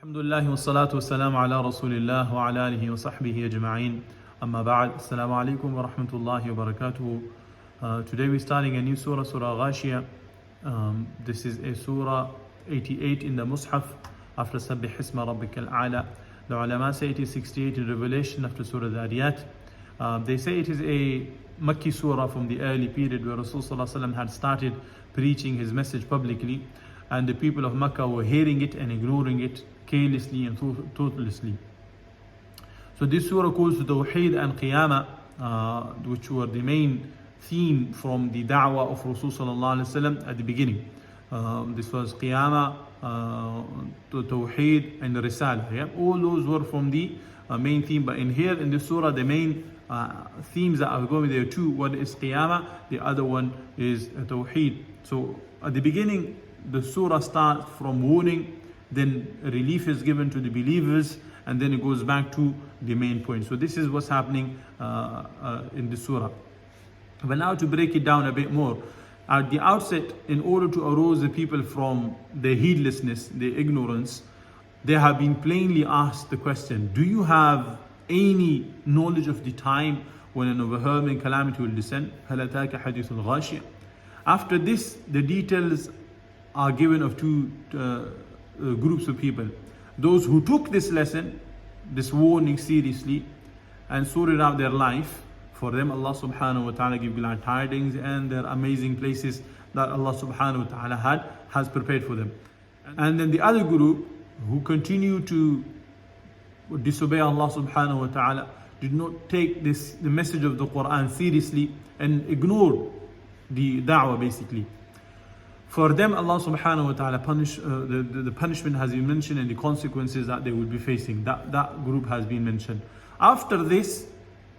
Alhamdulillah wa salatu wa salam ala rasulillah wa ala alihi wa sahbihi ajma'in. Amma ba'd. Assalamu alaikum wa rahmatullahi wa barakatuhu. Today we're starting a new surah, Surah Al-Ghashiyah. This is a surah 88 in the Mus'haf after Sabbih Hisma Rabbikal A'la. The ulama say it is 68 in Revelation after Surah Al-Adiyat. They say it is a Makki surah from the early period where Rasulullah had started preaching his message publicly, and the people of Makkah were hearing it and ignoring it carelessly and thoughtlessly. So this surah calls to Tawheed and Qiyamah, which were the main theme from the da'wah of Rasulullah at the beginning. This was Qiyamah, to Tawheed and Risala. Yeah? All those were from the main theme, but in here in this surah the main themes that are going there too. One is Qiyamah, the other one is Tawheed. So at the beginning the surah starts from warning, then relief is given to the believers, and then it goes back to the main point. So this is what's happening in the surah. But now to break it down a bit more, at the outset, in order to arouse the people from their heedlessness, their ignorance, they have been plainly asked the question, do you have any knowledge of the time when an overwhelming calamity will descend? هَلْ أَتَاكَ حَدِيثُ الْغَاشِيَةِ. After this, the details are given of two groups of people. Those who took this lesson, this warning seriously, and sorted out their life. For them Allah subhanahu wa ta'ala give glad tidings, and their amazing places that Allah subhanahu wa ta'ala has prepared for them. And then the other group who continue to disobey Allah subhanahu wa ta'ala, did not take the message of the Quran seriously and ignored the da'wah basically. For them Allah subhanahu wa ta'ala the punishment has been mentioned, and the consequences that they will be facing. That group has been mentioned. After this,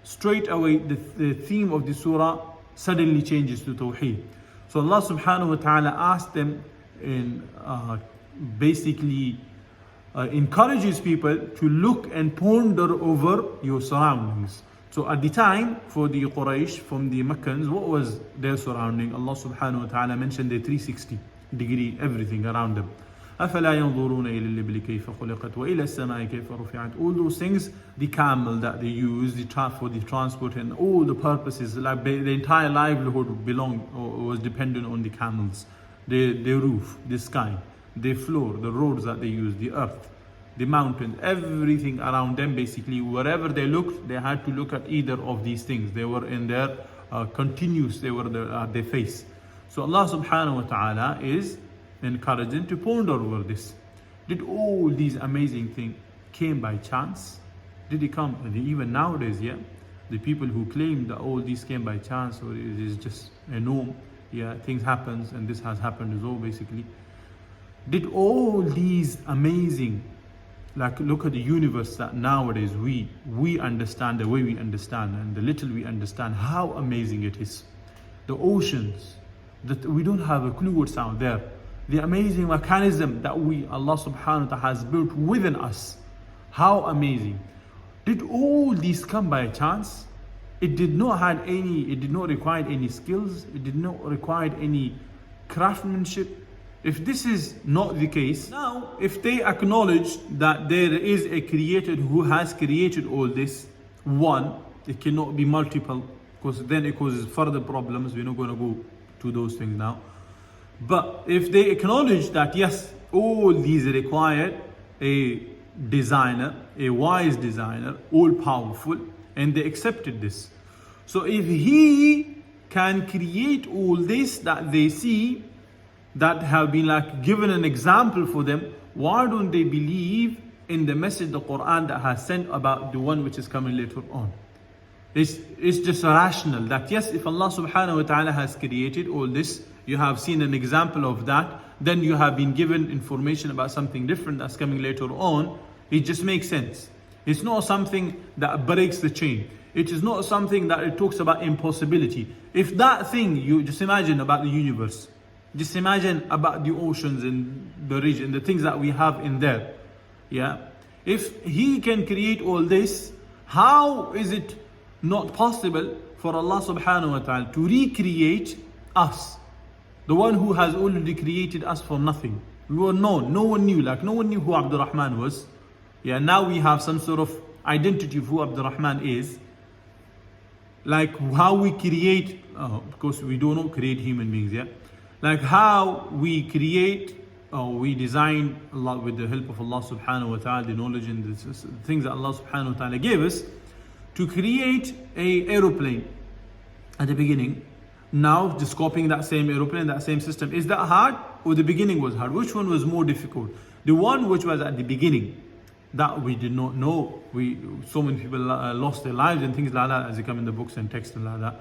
straight away the theme of the surah suddenly changes to Tawheed. So Allah subhanahu wa ta'ala asked them in basically encourages people to look and ponder over your surroundings. So at the time, for the Quraysh, from the Meccans, what was their surrounding? Allah subhanahu wa ta'ala mentioned the 360-degree everything around them. أَفَلَا يَنْظُرُونَ إِلَى الْإِبِلِ كَيْفَ خُلِقَتْ وَإِلَى السَّمَاءِ كَيْفَ رُفِعَتْ. All those things, the camel that they use, for the transport and all the purposes, like the entire livelihood was dependent on the camels. The roof, the sky, the floor, the roads that they use, the earth, the mountains, everything around them basically. Wherever they looked, they had to look at either of these things. They were in their continuous, they were at their face. So Allah subhanahu wa ta'ala is encouraging to ponder over this. Did all these amazing things came by chance? Did it come? And even nowadays, yeah, the people who claim that all these came by chance, or it is just a norm, yeah, things happens and this has happened as well basically. Did all these amazing, like look at the universe that nowadays we understand the way we understand, and the little we understand, how amazing it is. The oceans, that we don't have a clue what's out there. The amazing mechanism that Allah subhanahu wa ta'ala has built within us. How amazing. Did all these come by chance? It did not require any skills, it did not require any craftsmanship. If this is not the case, now if they acknowledge that there is a creator who has created all this, one, it cannot be multiple, because then it causes further problems. We're not going to go to those things now. But if they acknowledge that yes, all these require a designer, a wise designer, all powerful, and they accepted this. So if he can create all this that they see, that have been like given an example for them, why don't they believe in the message, the Quran that has sent about the one which is coming later on? It's just rational that yes, if Allah subhanahu wa ta'ala has created all this, you have seen an example of that, then you have been given information about something different that's coming later on. It just makes sense. It's not something that breaks the chain. It is not something that it talks about impossibility. If that thing, you just imagine about the universe, just imagine about the oceans and the region, the things that we have in there. Yeah. If he can create all this, how is it not possible for Allah subhanahu wa ta'ala to recreate us? The one who has already created us from nothing. We were known. No one knew. Like no one knew who Abdul Rahman was. Yeah, now we have some sort of identity of who Abdul Rahman is. Like how we create, of course we do not create human beings, yeah? Like how we create, we design Allah with the help of Allah subhanahu wa ta'ala, the knowledge and the things that Allah subhanahu wa ta'ala gave us, to create a aeroplane at the beginning. Now just copying that same aeroplane, that same system. Is that hard? Or the beginning was hard? Which one was more difficult? The one which was at the beginning, that we did not know. So many people lost their lives and things like that, as they come in the books and texts and like that.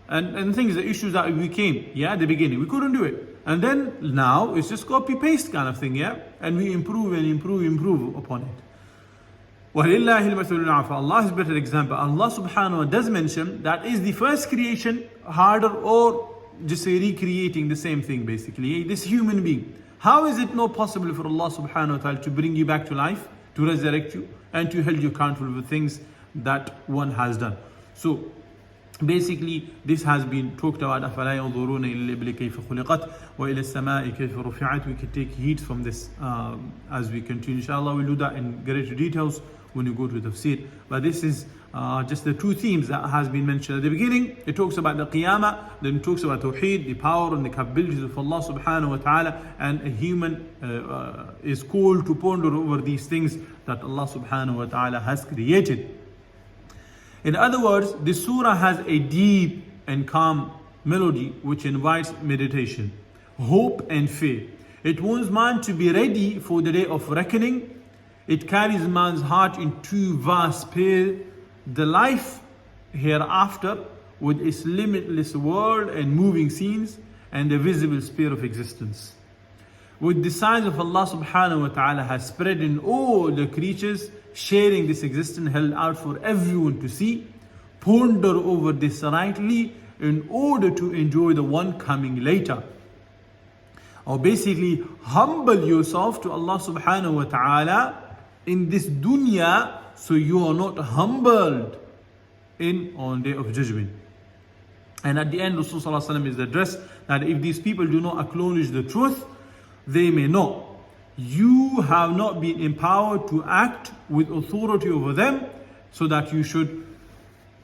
And things, the issues that we came, yeah, at the beginning, we couldn't do it. And then now it's just copy paste kind of thing, yeah? And we improve and improve upon it. وَلِلَّهِ الْمَثَلُ الْأَعْلَى. Allah is a better example. Allah subhanahu wa ta'ala does mention that is the first creation harder, or just say recreating the same thing basically. This human being. How is it not possible for Allah subhanahu wa ta'ala to bring you back to life, to resurrect you, and to hold you accountable for things that one has done? So basically this has been talked about. أَفَلَا يَنْظُرُونَ إِلَى الْإِبْلِ كَيْفَ خُلِقَتْ وَإِلَى السَّمَاءِ كَيْفَ رُفِعَتْ. We can take heat from this as we continue. Inshallah we'll do that in greater details when you go to Tafseer. But this is just the two themes that has been mentioned at the beginning. It talks about the Qiyamah, then it talks about Tawheed, the power and the capabilities of Allah subhanahu wa ta'ala, and a human is called to ponder over these things that Allah subhanahu wa ta'ala has created. In other words, this surah has a deep and calm melody which invites meditation, hope and fear. It wants man to be ready for the day of reckoning. It carries man's heart into vast space, the life hereafter, with its limitless world and moving scenes and the visible sphere of existence. With the signs of Allah subhanahu wa ta'ala has spread in all the creatures, sharing this existence held out for everyone to see. Ponder over this rightly in order to enjoy the one coming later. Or basically humble yourself to Allah subhanahu wa ta'ala in this dunya, so you are not humbled on day of judgment. And at the end, Rasulullah is addressed that if these people do not acknowledge the truth, they may not. You have not been empowered to act with authority over them, so that you should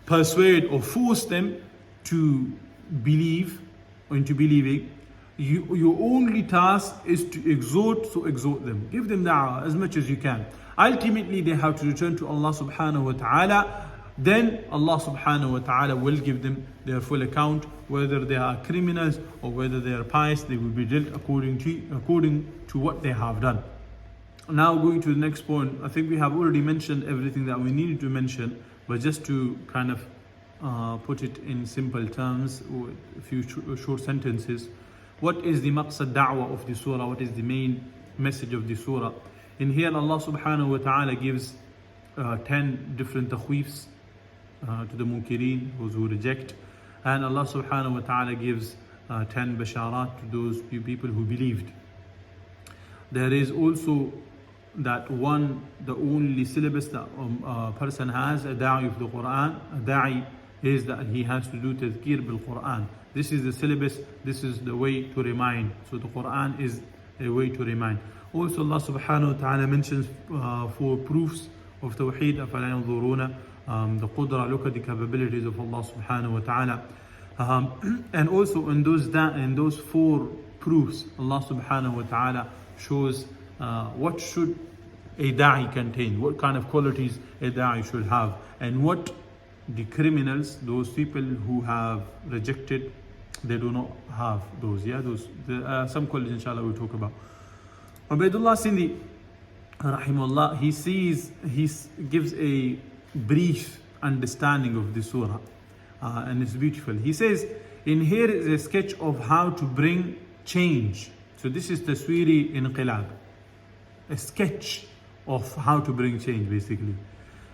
persuade or force them to believe or into believing. Your only task is to exhort them. Give them da'wah as much as you can. Ultimately, they have to return to Allah subhanahu wa ta'ala. Then Allah subhanahu wa ta'ala will give them their full account. Whether they are criminals or whether they are pious, they will be dealt according to what they have done. Now going to the next point, I think we have already mentioned everything that we needed to mention, but just to kind of put it in simple terms, or a few short sentences. What is the maqsad da'wah of the surah? What is the main message of the surah? In here Allah subhanahu wa ta'ala gives 10 different takhweefs to the munkireen, those who reject. And Allah subhanahu wa ta'ala gives 10 basharat to those people who believed. There is also that one, the only syllabus that a person has, a da'i of the Quran, a da'i is that he has to do tadhkir bil Quran. This is the syllabus, this is the way to remind. So the Quran is a way to remind. Also Allah subhanahu wa ta'ala mentions 4 proofs of Tawheed. أَفَلَا يَنْظُرُونَ the Qudra, look at the capabilities of Allah subhanahu wa ta'ala. And also in those 4 proofs, Allah subhanahu wa ta'ala shows what should a da'i contain, what kind of qualities a da'i should have, and what the criminals, those people who have rejected, they do not have those. Yeah, some qualities inshallah we'll talk about. Ubaidullah Sindhi rahimahullah, he gives a brief understanding of the surah, and it's beautiful. He says in here is a sketch of how to bring change. So this is taswiri inqilab, a sketch of how to bring change basically,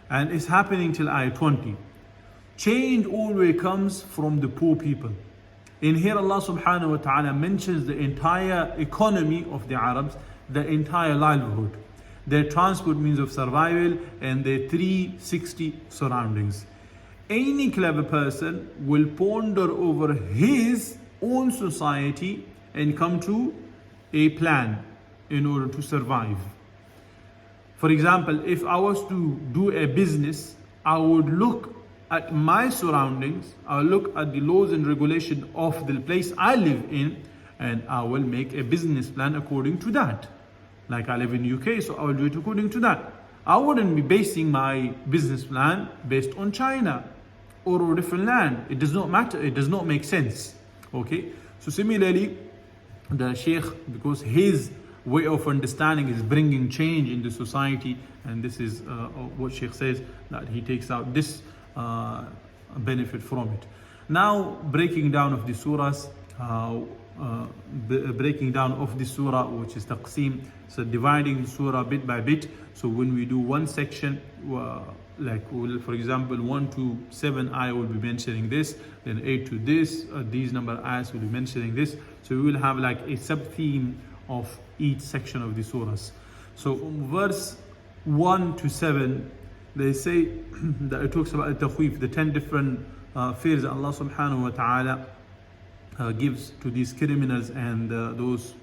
and it's happening till ayah 20. Change always comes from the poor people. In here Allah subhanahu wa ta'ala mentions the entire economy of the Arabs, the entire livelihood, their transport means of survival, and their 360 surroundings. Any clever person will ponder over his own society and come to a plan in order to survive. For example, if I was to do a business, I would look at my surroundings, I will look at the laws and regulation of the place I live in, and I will make a business plan according to that. Like I live in UK, so I will do it according to that. I wouldn't be basing my business plan based on China or a different land. It does not matter, it does not make sense. Okay, so similarly, the Sheikh, because his way of understanding is bringing change in the society, and this is what Sheikh says, that he takes out this benefit from it. Now, breaking down of the surahs, breaking down of the surah, which is taqseem, so dividing the surah bit by bit. So when we do one section, like for example 1 to 7 ayah will be mentioning this, then 8 to this, these number of ayahs will be mentioning this. So we will have like a sub-theme of each section of the surahs. So from verse 1 to 7, they say that it talks about al-takhweef, the 10 different fears that Allah subhanahu wa ta'ala gives to these criminals, and those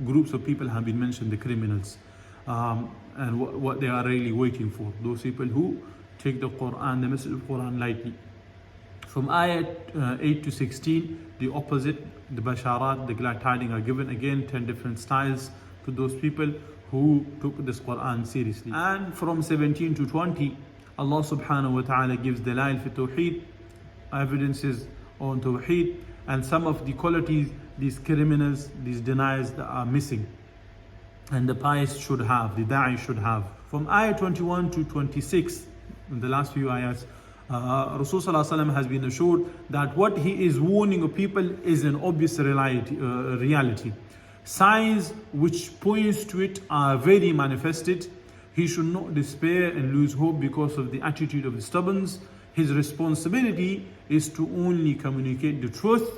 groups of people have been mentioned, the criminals, and what they are really waiting for, those people who take the Quran, the message of Quran lightly. From ayah 8 to 16, the opposite, the basharat, the glad tidings are given, again 10 different styles to those people who took this Quran seriously. And from 17 to 20, Allah subhanahu wa ta'ala gives dalail fi tawheed, evidences on tawheed, and some of the qualities these criminals, these deniers that are missing, and the pious should have, the da'i should have. From ayah 21 to 26, in the last few ayahs, Rasul has been assured that what he is warning of people is an obvious reality. Signs which points to it are very manifested. He should not despair and lose hope because of the attitude of the stubborn. His responsibility is to only communicate the truth.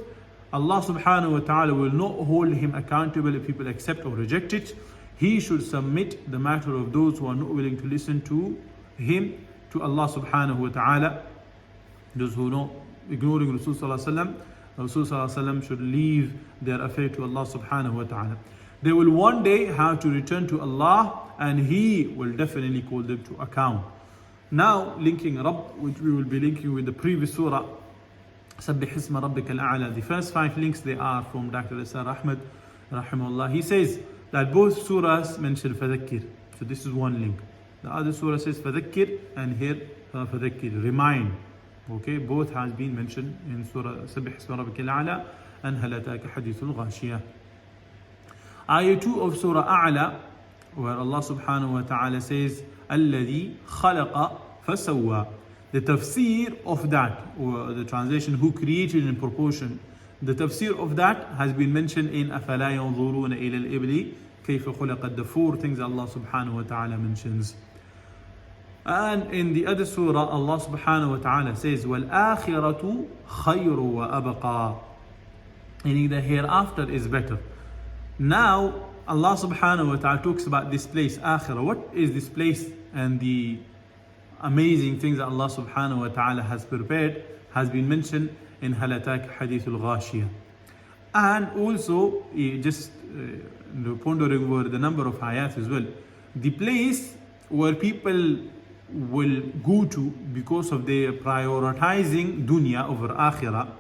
Allah subhanahu wa ta'ala will not hold him accountable if people accept or reject it. He should submit the matter of those who are not willing to listen to him to Allah subhanahu wa ta'ala. Those who are not ignoring Rasul sallallahu alaihi wasallam, Rasul sallallahu alaihi wasallam should leave their affair to Allah subhanahu wa ta'ala. They will one day have to return to Allah, and He will definitely call them to account. Now, linking Rabb, which we will be linking with the previous surah, Sabbih Isma Rabbika Al-A'la. The first 5 links, they are from Dr. Israr Ahmad, rahimahullah. He says that both surahs mention Fadhakkir. So this is one link. The other surah says Fadhakkir, and here Fadhakkir, remind. Okay, both has been mentioned in Surah Sabbih Isma Rabbika Al-A'la and Hal Ataka Hadithul Ghashiyah. Ayah 2 of Surah A'la, where Allah subhanahu wa ta'ala says, Alladhi khalaqa fasawwa. The tafseer of that, or the translation, who created in proportion, the tafseer of that has been mentioned in أَفَلَا يَنظُرُونَ إِلَى الْإِبْلِ كَيْفَ خُلَقَتْ. The 4 things Allah subhanahu wa ta'ala mentions. And in the other surah, Allah subhanahu wa ta'ala says, وَالْآخِرَةُ خَيْرُ وَأَبْقَى. Meaning the hereafter is better. Now, Allah subhanahu wa ta'ala talks about this place, akhirah. What is this place and the amazing things that Allah subhanahu wa ta'ala has prepared has been mentioned in Hal Ataka Hadithul Ghashiyah. And also, just pondering over the number of ayats as well, the place where people will go to because of their prioritizing dunya over akhirah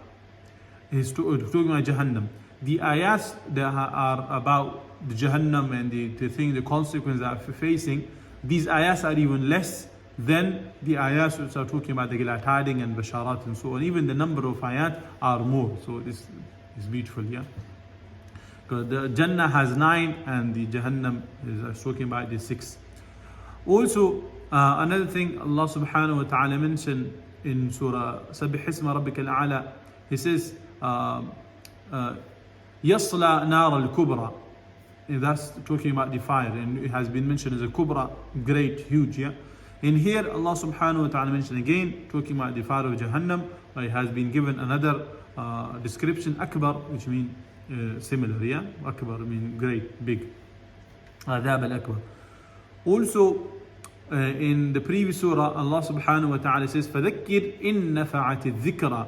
is talking about Jahannam. The ayats that are about the Jahannam and the thing, the consequences that are facing, these ayats are even less than the ayats which are talking about the glad tidings and basharat and so on. Even the number of ayat are more. So this is beautiful, yeah. Because the Jannah has 9 and the Jahannam is talking about the 6. Also, another thing Allah subhanahu wa ta'ala mentioned in Surah Sabbih Isma Rabbika Al-A'la, He says, Yasla nar al-kubra. That's talking about the fire, and it has been mentioned as a kubra, great, huge, yeah. In here, Allah subhanahu wa ta'ala mentioned again, talking about the fire of Jahannam, it has been given another description, akbar, which means similar, yeah. Akbar means great, big. Adhab al-akbar. Also, in the previous surah, Allah subhanahu wa ta'ala says, فَذَكِّرْ إِن نَفَعَتِ الذِّكْرَ.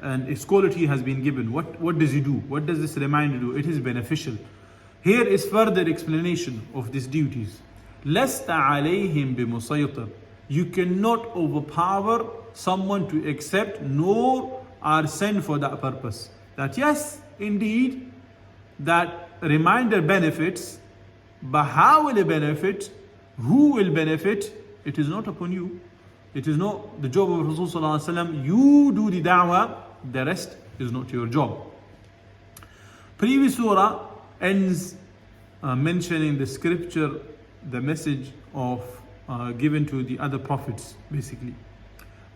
And its quality has been given. What does it do? What does this reminder do? It is beneficial. Here is further explanation of these duties. لَسْتَ عَلَيْهِمْ بِمُسَيْطِرٍ. You cannot overpower someone to accept, nor are sent for that purpose. That yes, indeed, that reminder benefits, but how will it benefit? Who will benefit? It is not upon you. It is not the job of Rasulullah. You do the da'wah, the rest is not your job. Previous surah ends mentioning the scripture, the message of given to the other prophets, basically.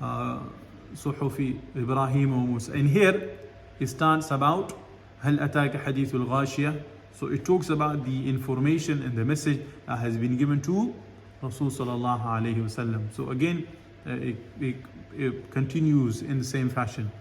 Suhufi Ibrahim wa Musa. And here it starts about هل أتاك حديث الغاشية. So it talks about the information and the message that has been given to Rasul sallallahu alayhi wasallam. So again, it continues in the same fashion.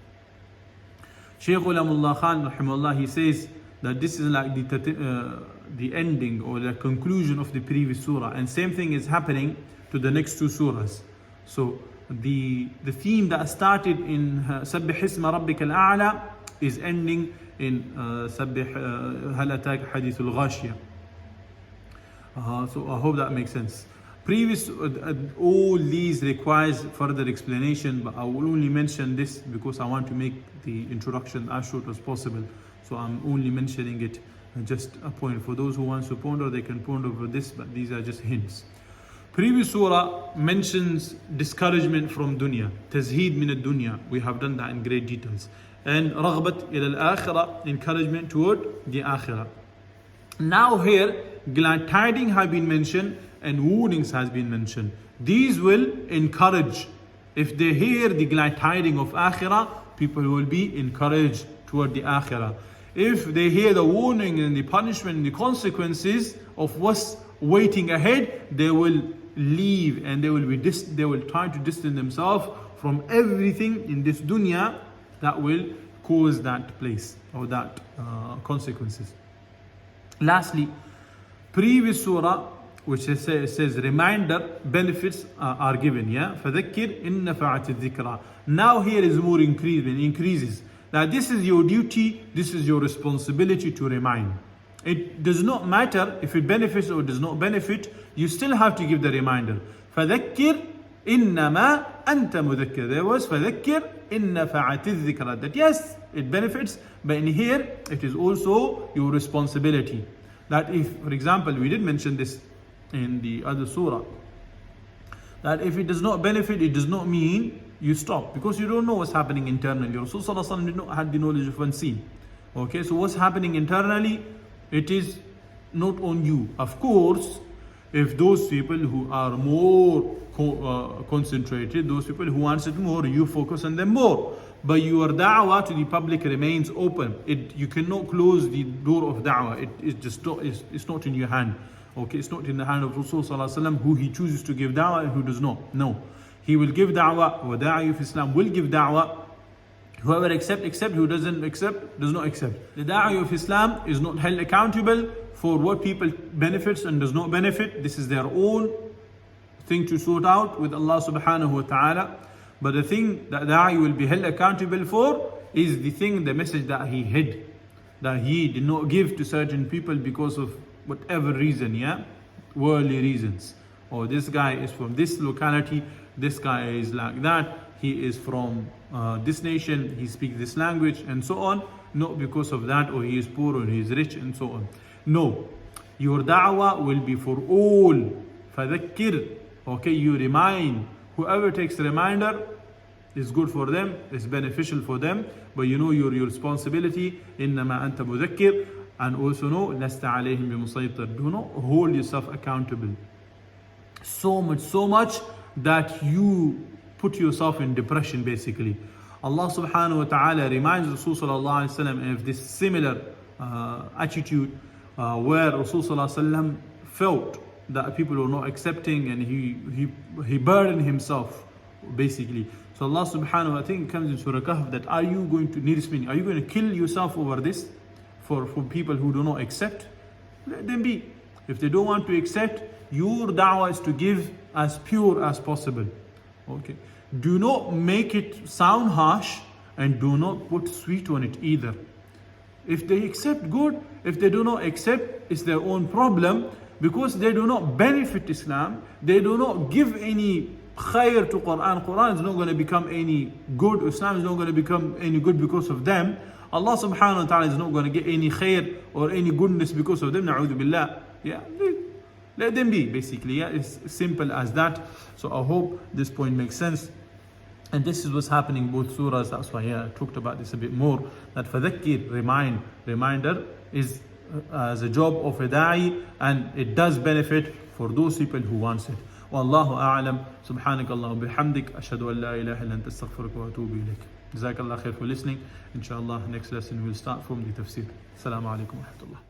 Shiekh Numan Ali Khan rahimahullah, he says that this is like the ending or the conclusion of the previous surah, and same thing is happening to the next two surahs. So the theme that started in Sabbih Isma Rabbika Al-A'la is ending in Sabbih Hal Ataka Hadithul Ghashiyah. So I hope that makes sense. Previous, all these requires further explanation, but I will only mention this because I want to make the introduction as short as possible. So I'm only mentioning it, just a point. For those who want to ponder, they can ponder over this, but these are just hints. Previous surah mentions discouragement from dunya, tazheed min ad-dunya. We have done that in great details. And raghbat ila al-akhirah, encouragement toward the akhirah. Now here, glad tidings have been mentioned and warnings has been mentioned. These will encourage. If they hear the glad tidings of akhirah, people will be encouraged toward the akhirah. If they hear the warning and the punishment and the consequences of what's waiting ahead, they will leave and they will try to distance themselves from everything in this dunya that will cause that place or that consequences. Lastly, previous surah, which says reminder benefits are given. Yeah, فَذَكِّرْ إِن نَفَعَتِ الذِّكْرَى. Now here is more increases. Now this is your duty, this is your responsibility to remind. It does not matter if it benefits or does not benefit, you still have to give the reminder. فَذَكِّرْ إِنَّمَا أَنْتَ مُذَكِّرْ. There was فَذَكِّرْ إِن نَفَعَتِ الذِّكْرَى. That yes, it benefits, but in here it is also your responsibility. That if, for example, we did mention this in the other surah, that if it does not benefit, it does not mean you stop, because you don't know what's happening internally. Rasulullah did not have the knowledge of unseen. Okay, so what's happening internally, it is not on you. Of course, if those people who are more concentrated, those people who want it more, you focus on them more. But your da'wah to the public remains open. You cannot close the door of da'wah. It's not in your hand. Okay, it's not in the hand of Rasulullah who he chooses to give da'wah and who does not. No. He will give da'wah, wa da'i of Islam will give da'wah. Whoever accept, who doesn't accept, does not accept. The da'i of Islam is not held accountable for what people benefits and does not benefit. This is their own thing to sort out with Allah subhanahu wa ta'ala. But the thing that da'i will be held accountable for is the thing, the message that he hid, that he did not give to certain people because of whatever reason, yeah, worldly reasons. Or this guy is from this locality, this guy is like that, he is from this nation, he speaks this language, and so on. Not because of that, or he is poor or he is rich, and so on. No, your da'wah will be for all. فَذَكِّرْ. Okay, you remind. Whoever takes the reminder is good for them, it's beneficial for them, but you know your responsibility. إِنَّمَا أَنْتَ مُذَكِّرْ. And also know, لَسْتَ عَلَيْهِمْ بِمُسَيْطِرٍ. Do not hold yourself accountable so much that you put yourself in depression, basically. Allah subhanahu wa ta'ala reminds Rasul sallallahu alayhi wa sallam of this similar attitude where Rasul sallallahu alayhi wa sallam felt that people were not accepting, and he burdened himself, basically. So Allah subhanahu wa ta'ala, I think it comes in Surah Kahf, that are you going to kill yourself over this for people who do not accept? Let them be. If they don't want to accept, your da'wah is to give as pure as possible. Okay. Do not make it sound harsh, and do not put sweet on it either. If they accept, good. If they do not accept, it's their own problem, because they do not benefit Islam. They do not give any khair to Quran. Quran is not going to become any good. Islam is not going to become any good because of them. Allah subhanahu wa ta'ala is not going to get any khair or any goodness because of them. Na'udhu billah. Yeah, let them be, basically. Yeah, it's simple as that. So I hope this point makes sense. And this is what's happening in both surahs. That's why I talked about this a bit more. That fadhakkir, reminder is as a job of a da'i, and it does benefit for those people who wants it. Wallahu a'lam. Subhanakallah bihamdik. Ashhadu an la ilaha illa anta astaghfiruka wa atubu ilayk. Jazakallah khair for listening. Inshallah, next lesson we'll start from the tafsir. Assalamu alaikum wa rahmatullah.